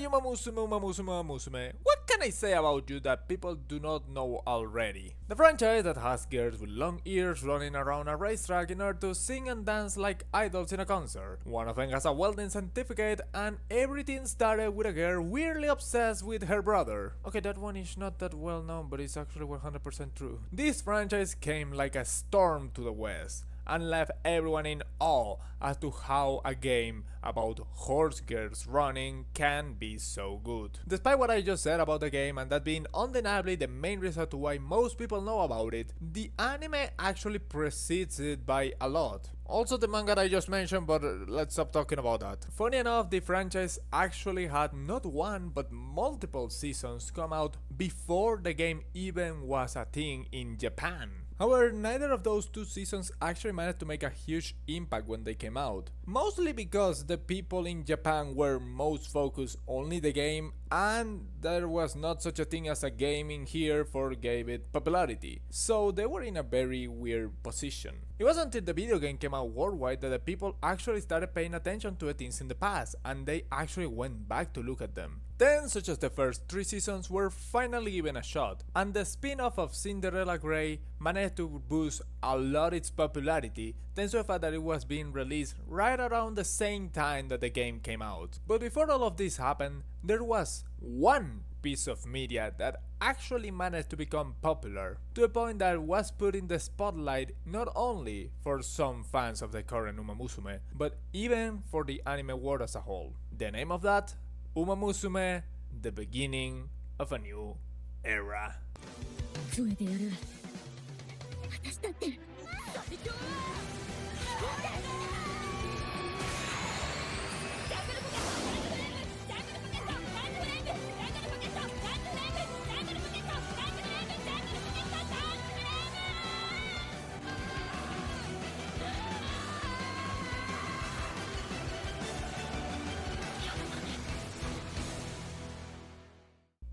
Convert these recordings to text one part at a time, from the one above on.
Uma Musume, Uma Musume, Uma Musume. What can I say about you that people do not know already? The franchise that has girls with long ears running around a racetrack in order to sing and dance like idols in a concert. One of them has a welding certificate, and everything started with a girl weirdly obsessed with her brother. Okay, that one is not that well known, but it's actually 100% true. This franchise came like a storm to the west and left everyone in awe as to how a game about horse girls running can be so good. Despite what I just said about the game and that being undeniably the main reason to why most people know about it, the anime actually precedes it by a lot. Also the manga that I just mentioned, but let's stop talking about that. Funny enough, the franchise actually had not one but multiple seasons come out before the game even was a thing in Japan. However, neither of those two seasons actually managed to make a huge impact when they came out. Mostly because the people in Japan were most focused only the game, and there was not such a thing as a game in here for gave it popularity. So they were in a very weird position. It wasn't until the video game came out worldwide that the people actually started paying attention to the things in the past, and they actually went back to look at them. Then, such as the first 3 seasons were finally given a shot, and the spin-off of Cinderella Grey managed to boost a lot its popularity thanks to the fact that it was being released right around the same time that the game came out. But before all of this happened, there was one piece of media that actually managed to become popular, to the point that it was put in the spotlight not only for some fans of the current Uma Musume, but even for the anime world as a whole. The name of that? Uma Musume, the beginning of a new era.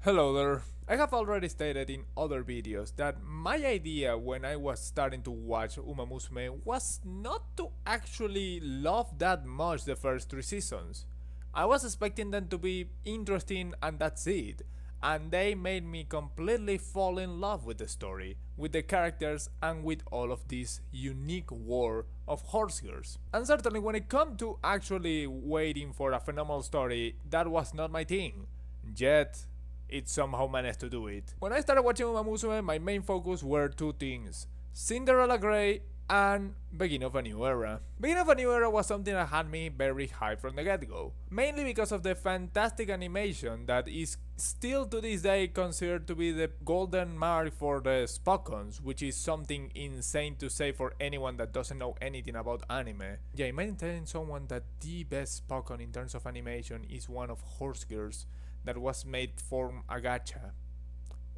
Hello there. I have already stated in other videos that my idea when I was starting to watch Uma Musume was not to actually love that much the first 3 seasons. I was expecting them to be interesting and that's it, and they made me completely fall in love with the story, with the characters, and with all of this unique world of horse girls. And certainly when it came to actually waiting for a phenomenal story, that was not my thing. Yet it somehow managed to do it. When I started watching Uma Musume, my main focus were 2 things: Cinderella Grey and Beginning of a New Era. Beginning of a New Era was something that had me very hyped from the get-go, mainly because of the fantastic animation that is still to this day considered to be the golden mark for the Spockons, which is something insane to say for anyone that doesn't know anything about anime. Yeah, imagine telling someone that the best Spockon in terms of animation is one of Horse Girls that was made from a gacha.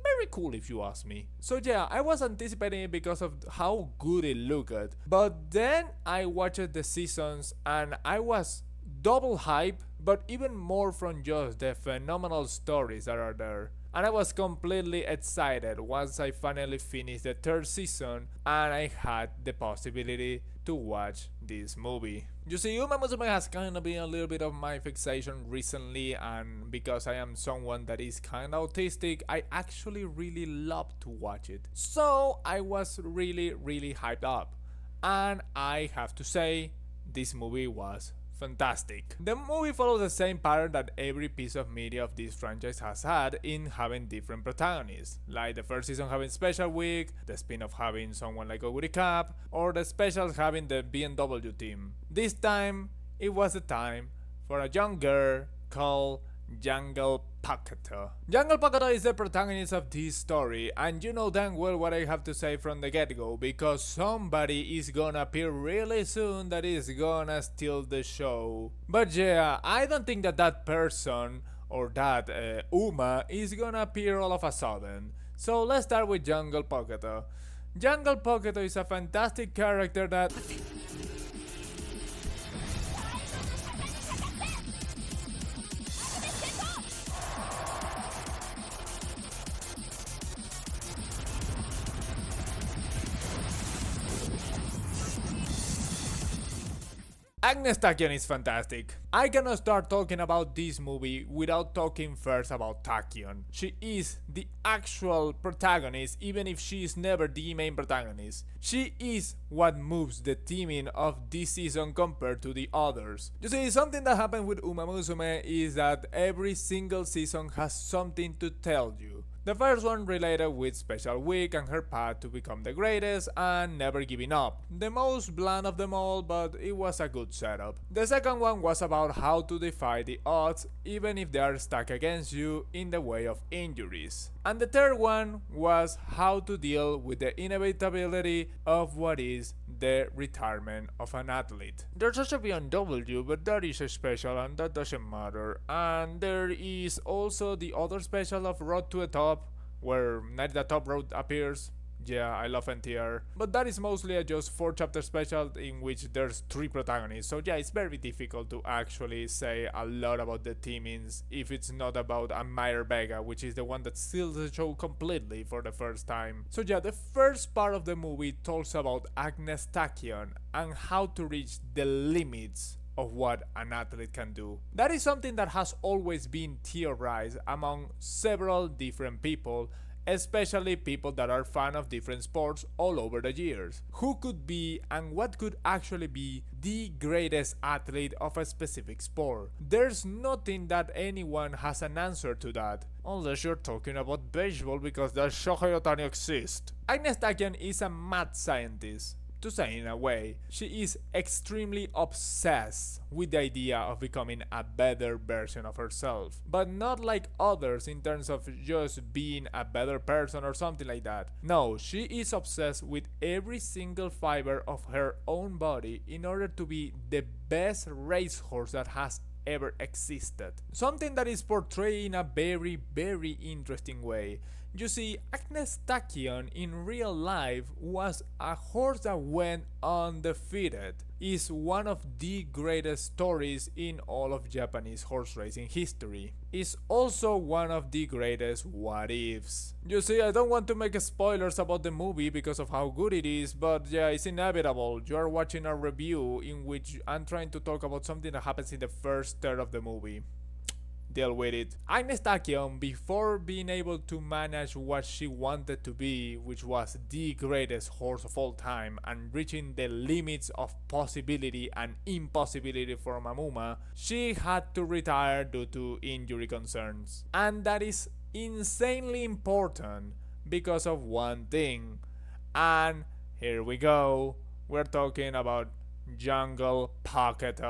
Very cool if you ask me. So yeah, I was anticipating it because of how good it looked, but then I watched the seasons and I was double hype, but even more from just the phenomenal stories that are there. And I was completely excited once I finally finished the 3rd season and I had the possibility to watch this movie. You see, Uma Musume has kind of been a little bit of my fixation recently, and because I am someone that is kind of autistic, I actually really love to watch it. So I was really hyped up, and I have to say, this movie was fantastic. The movie follows the same pattern that every piece of media of this franchise has had in having different protagonists, like the first season having Special Week, the spin-off having someone like Oguri Cap, or the specials having the BMW team. This time, it was the time for a young girl called Jungle Poketo. Jungle Poketo is the protagonist of this story, and you know damn well what I have to say from the get-go, because somebody is gonna appear really soon that is gonna steal the show. But yeah, I don't think that that person or that Uma is gonna appear all of a sudden. So let's start with Jungle Poketo. Jungle Poketo is a fantastic character that Agnes Tachyon is fantastic. I cannot start talking about this movie without talking first about Tachyon. She is the actual protagonist, even if she is never the main protagonist. She is what moves the teaming of this season compared to the others. You see, something that happened with Uma Musume is that every single season has something to tell you. The first one related with Special Week and her path to become the greatest and never giving up. The most bland of them all, but it was a good setup. The second one was about how to defy the odds even if they are stacked against you in the way of injuries. And the third one was how to deal with the inevitability of what is the retirement of an athlete. There's also BMW, but that is a special and that doesn't matter. And there is also the other special of Road to the Top, where Night the Top Road appears. Yeah, I love NTR. But that is mostly a just 4-chapter special in which there's 3 protagonists. So yeah, it's very difficult to actually say a lot about the teamings if it's not about Amaya Vega, which is the one that steals the show completely for the first time. So yeah, the first part of the movie talks about Agnes Tachyon and how to reach the limits of what an athlete can do. That is something that has always been theorized among several different people, especially people that are fan of different sports all over the years. Who could be and what could actually be the greatest athlete of a specific sport? There's nothing that anyone has an answer to that, unless you're talking about baseball because the Shohei Ohtani exists. Agnes Tachyon is a mad scientist. To say in a way, she is extremely obsessed with the idea of becoming a better version of herself, but not like others in terms of just being a better person or something like that. No, she is obsessed with every single fiber of her own body in order to be the best racehorse that has ever existed. Something that is portrayed in a very, very interesting way. You see, Agnes Tachyon in real life was a horse that went undefeated. Is one of the greatest stories in all of Japanese horse racing history. Is also one of the greatest what ifs. You see, I don't want to make spoilers about the movie because of how good it is, but yeah, it's inevitable. You are watching a review in which I'm trying to talk about something that happens in the first third of the movie. Deal with it. Agnes Tachyon, before being able to manage what she wanted to be, which was the greatest horse of all time, and reaching the limits of possibility and impossibility for Mamuma, she had to retire due to injury concerns. And that is insanely important because of one thing. And here we go. We're talking about Jungle Pocket.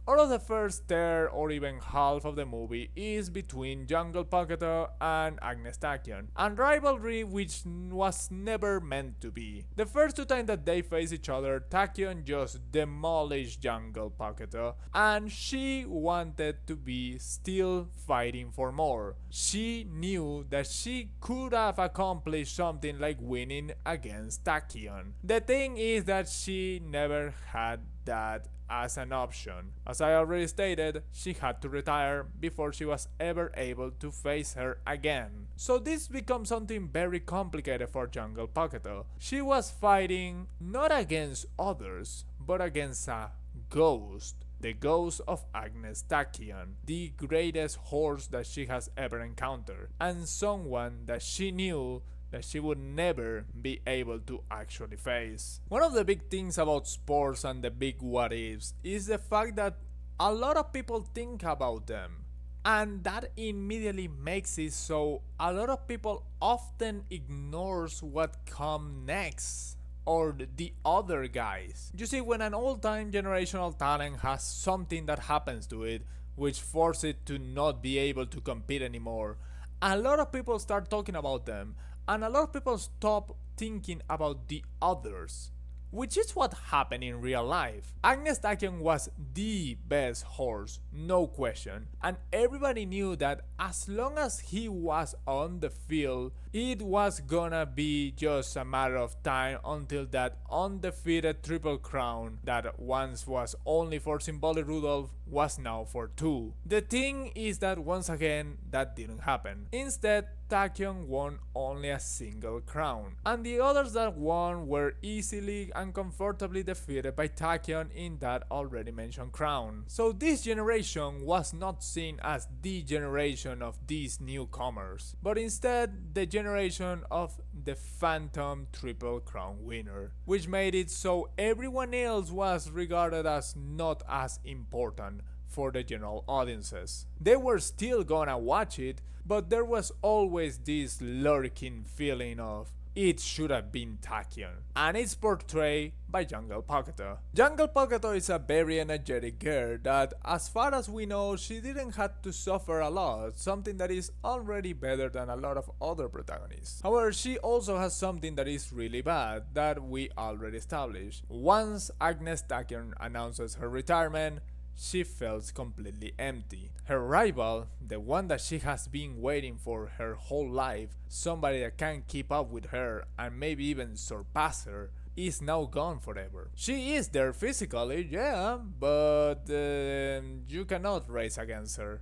All of the first third or even half of the movie is between Jungle Pocket and Agnes Tachyon, and rivalry which was never meant to be. The first 2 times that they face each other, Tachyon just demolished Jungle Pocket, and she wanted to be still fighting for more. She knew that she could have accomplished something like winning against Tachyon. The thing is that she never had that as an option. As I already stated, she had to retire before she was ever able to face her again. So this becomes something very complicated for Jungle Pocket. She was fighting not against others, but against a ghost. The ghost of Agnes Tachyon, the greatest horse that she has ever encountered, and someone that she knew that she would never be able to actually face. One of the big things about sports and the big what ifs is the fact that a lot of people think about them, and that immediately makes it so a lot of people often ignores what comes next or the other guys. You see, when an all-time generational talent has something that happens to it which forces it to not be able to compete anymore, a lot of people start talking about them, and a lot of people stop thinking about the others, which is what happened in real life. Agnes Tachyon was the best horse, no question, and everybody knew that as long as he was on the field, It was gonna be just a matter of time until that undefeated Triple Crown that once was only for Symbolic Rudolph was now for 2. The thing is that once again that didn't happen. Instead, Tachyon won only a single crown, and the others that won were easily and comfortably defeated by Tachyon in that already mentioned crown. So this generation was not seen as the generation of these newcomers, but instead the generation of the Phantom Triple Crown winner, which made it so everyone else was regarded as not as important for the general audiences. They were still gonna watch it, but there was always this lurking feeling of it should have been Tachyon, and it's portrayed by Jungle Poketo. Jungle Poketo is a very energetic girl that, as far as we know, she didn't have to suffer a lot, something that is already better than a lot of other protagonists. However, she also has something that is really bad that we already established. Once Agnes Tachyon announces her retirement, she feels completely empty. Her rival, the one that she has been waiting for her whole life, somebody that can keep up with her and maybe even surpass her, is now gone forever. She is there physically, yeah, but you cannot race against her.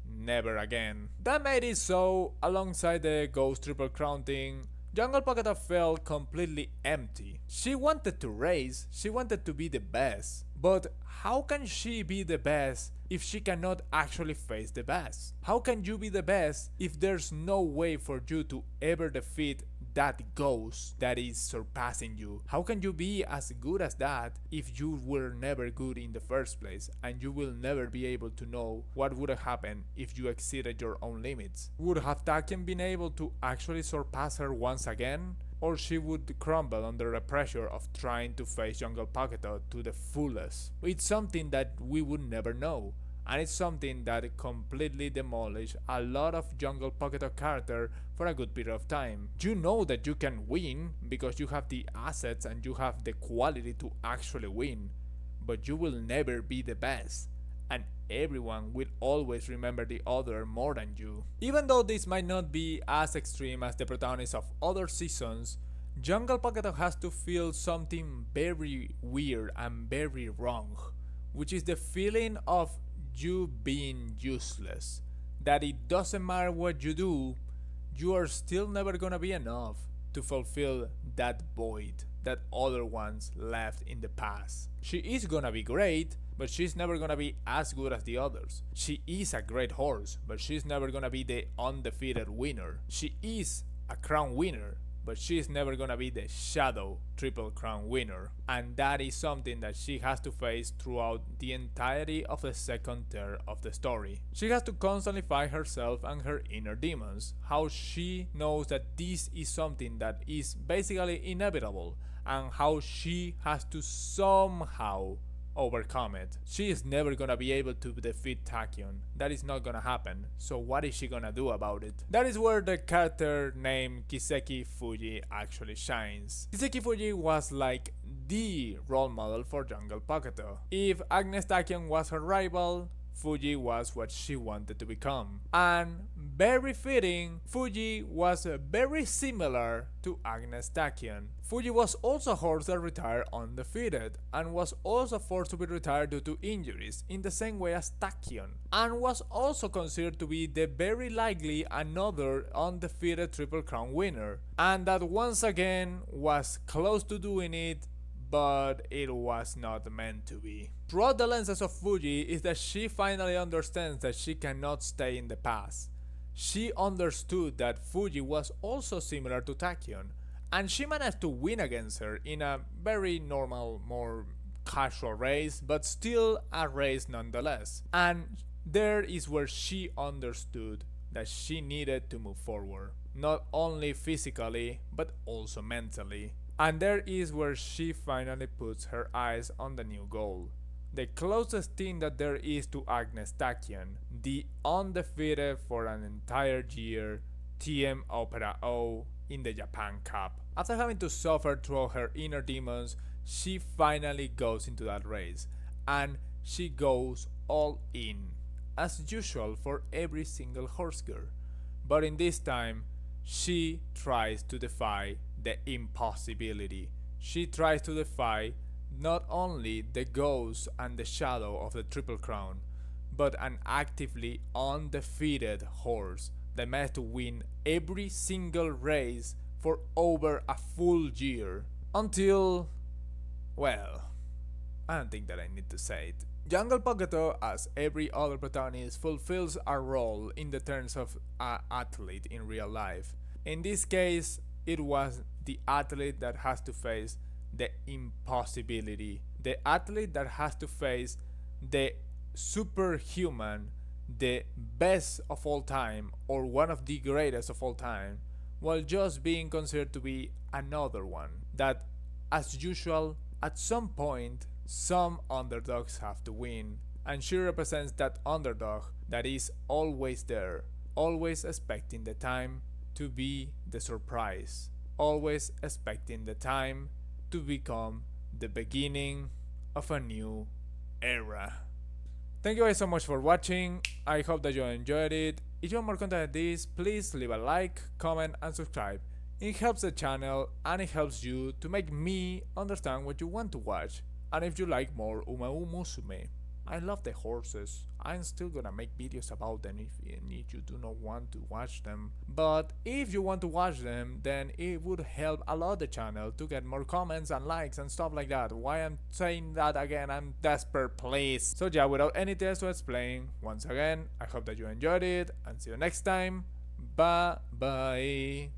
Never again. That made it so, alongside the Ghost Triple Crown thing, Jungle Poketo felt completely empty. She wanted to race, she wanted to be the best, but how can she be the best if she cannot actually face the best? How can you be the best if there's no way for you to ever defeat that ghost that is surpassing you? How can you be as good as that if you were never good in the first place, and you will never be able to know what would have happened if you exceeded your own limits? Would have Tachyon been able to actually surpass her once again? Or she would crumble under the pressure of trying to face Jungle Poketo to the fullest? It's something that we would never know, and it's something that completely demolished a lot of Jungle Poketo character for a good period of time. You know that you can win because you have the assets and you have the quality to actually win, but you will never be the best, and everyone will always remember the other more than you. Even though this might not be as extreme as the protagonists of other seasons, Jungle Poketo has to feel something very weird and very wrong, which is the feeling of you being useless. That it doesn't matter what you do, you are still never gonna be enough to fulfill that void that other ones left in the past. She is gonna be great, but she's never gonna be as good as the others. She is a great horse, but she's never gonna be the undefeated winner. She is a crown winner, but she's never gonna be the shadow Triple Crown winner. And that is something that she has to face throughout the entirety of the second third of the story. She has to constantly fight herself and her inner demons, how she knows that this is something that is basically inevitable, and how she has to somehow overcome it. She is never gonna be able to defeat Tachyon. That is not gonna happen. So what is she gonna do about it? That is where the character named Kiseki Fuji actually shines. Kiseki Fuji was like the role model for Jungle Poketo. If Agnes Tachyon was her rival, Fuji was what she wanted to become. And very fitting, Fuji was very similar to Agnes Tachyon. Fuji was also a horse that retired undefeated, and was also forced to be retired due to injuries, in the same way as Tachyon, and was also considered to be the very likely another undefeated Triple Crown winner, and that once again was close to doing it, but it was not meant to be. Throughout the lenses of Fuji is that she finally understands that she cannot stay in the past. She understood that Fuji was also similar to Tachyon, and she managed to win against her in a very normal, more casual race, but still a race nonetheless. And there is where she understood that she needed to move forward, not only physically, but also mentally. And there is where she finally puts her eyes on the new goal. The closest thing that there is to Agnes Tachyon, the undefeated for an entire year TM Opera O in the Japan Cup. After having to suffer through her inner demons, she finally goes into that race, and she goes all in, as usual for every single horse girl. But in this time, she tries to defy the impossibility. She tries to defy not only the ghost and the shadow of the Triple Crown, but an actively undefeated horse that managed to win every single race for over a full year. Until, well, I don't think that I need to say it. Jungle Poketo, as every other protagonist, fulfills a role in the terms of an athlete in real life. In this case, it was the athlete that has to face the impossibility, the athlete that has to face the superhuman, the best of all time, or one of the greatest of all time, while just being considered to be another one. That, as usual, at some point, some underdogs have to win, and she represents that underdog that is always there, always expecting the time to be the surprise, always expecting the time to become the beginning of a new era. Thank you guys so much for watching. I hope that you enjoyed it. If you want more content like this, please leave a like, comment and subscribe. It helps the channel and it helps you to make me understand what you want to watch. And if you like more Uma Musume, I love the horses. I'm still gonna make videos about them if you do not want to watch them. But if you want to watch them, then it would help a lot the channel to get more comments and likes and stuff like that. Why I'm saying that again, I'm desperate, please. So yeah, without anything else to explain, once again, I hope that you enjoyed it and see you next time. Bye bye.